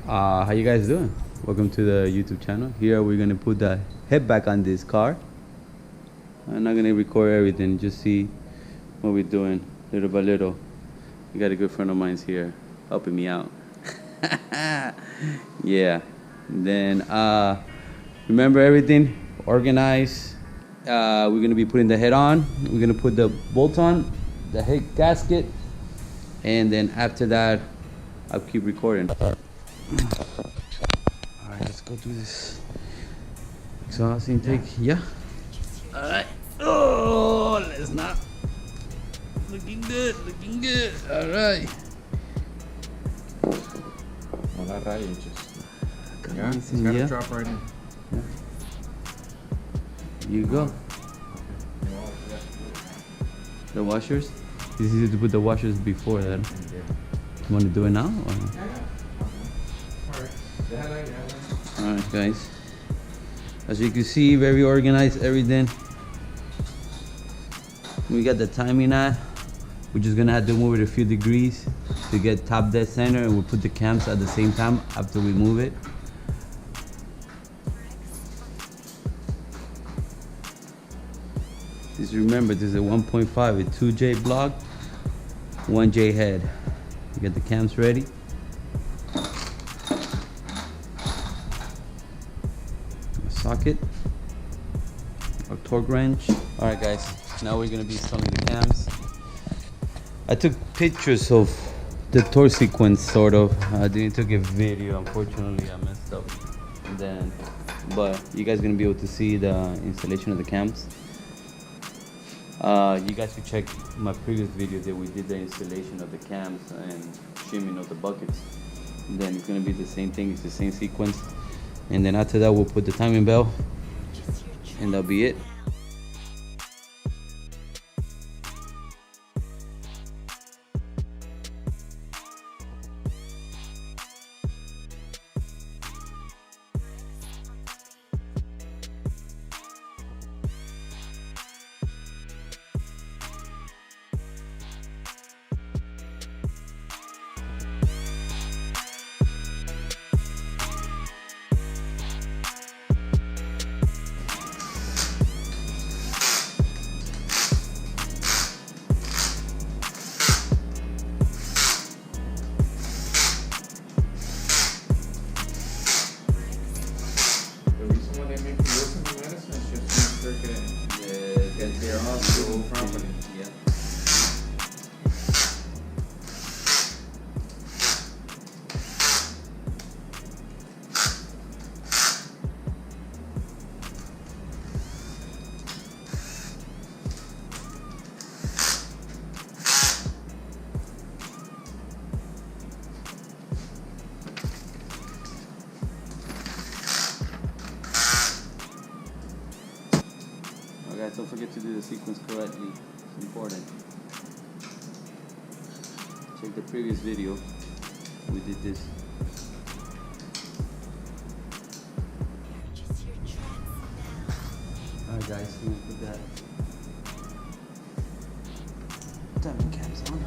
How you guys doing? Welcome to the YouTube channel. Here we're gonna put the head back on this car. I'm not gonna record everything, just see what we're doing little by little. I got a good friend of mine here helping me out. Yeah. Then remember everything, organize. We're gonna be putting the head on. We're gonna put the bolt on, the head gasket, and then after that, I'll keep recording. Alright, let's go do this exhaust intake. Yeah. Alright. Oh, let's not. Looking good, looking good. Alright. Well, that right, you just. Yeah, it's Yeah. gotta drop right in. Yeah. You go. The washers? It's easy to put the washers before that. You want to do it now? Or? Alright, guys. As you can see, very organized, everything. We got the timing on. We're just gonna have to move it a few degrees to get top dead center, and we'll put the cams at the same time after we move it. Just remember, this is a 1.5 with 2J block, 1J head. You get the cams ready. A socket, a torque wrench. All right, guys. Now we're gonna be installing the cams. I took pictures of the torque sequence, sort of. I didn't take a video, unfortunately. I messed up. And then, but you guys gonna be able to see the installation of the cams. You guys should check my previous video that we did the installation of the cams and trimming of the buckets. And then it's gonna be the same thing, it's the same sequence. And then after that, we'll put the timing belt, and that'll be it. Guys, don't forget to do the sequence correctly. It's important. Check the previous video. We did this. Alright guys, we'll put that timing cams on.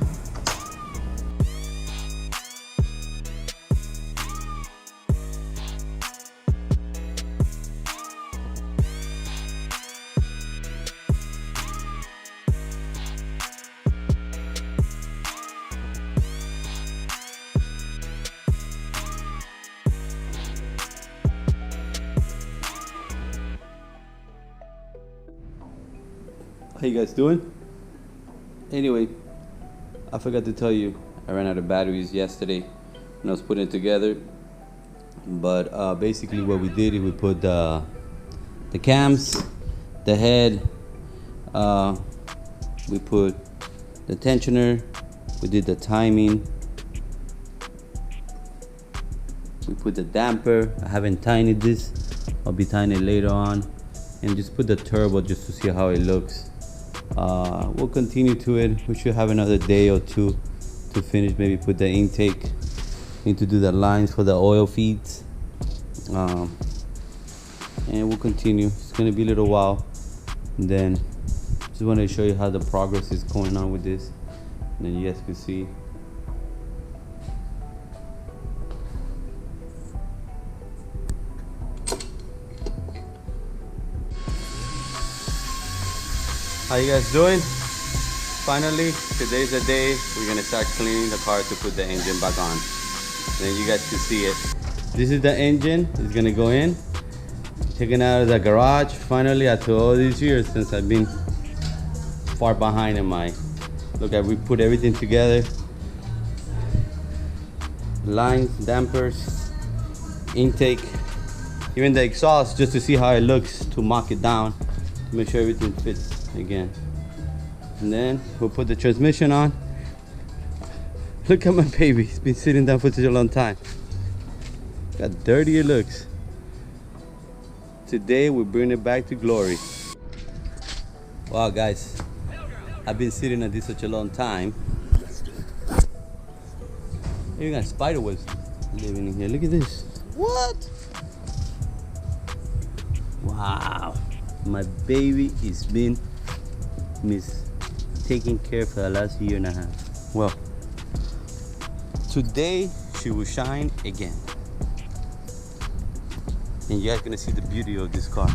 How you guys doing? Anyway, I forgot to tell you, I ran out of batteries yesterday when I was putting it together. But basically what we did is we put the cams, the head, we put the tensioner, we did the timing, we put the damper. I haven't tined this, I'll be tying it later on, and just put the turbo just to see how it looks. We'll continue to it. We should have another day or two to finish, maybe put the intake. Need to do the lines for the oil feeds, and we'll continue. It's gonna be a little while, and then just wanted to show you how the progress is going on with this, and then you guys can see How you guys doing? Finally, today's the day we're gonna start cleaning the car to put the engine back on. Then you guys can see it. This is the engine. It's gonna go in. Taken out of the garage. Finally, after all these years since I've been far behind in my. Look at, we put everything together. Lines, dampers, intake, even the exhaust, just to see how it looks, to mock it down, to make sure everything fits again. And then we'll put the transmission on. Look at my baby, it's been sitting down for such a long time. Look how dirty it looks. Today we bring it back to glory. Wow guys, I've been sitting at this such a long time. You got spider webs living in here. Look at this. What? Wow. My baby is been taken care for the last year and a half. Well, today she will shine again. And you guys gonna see the beauty of this car.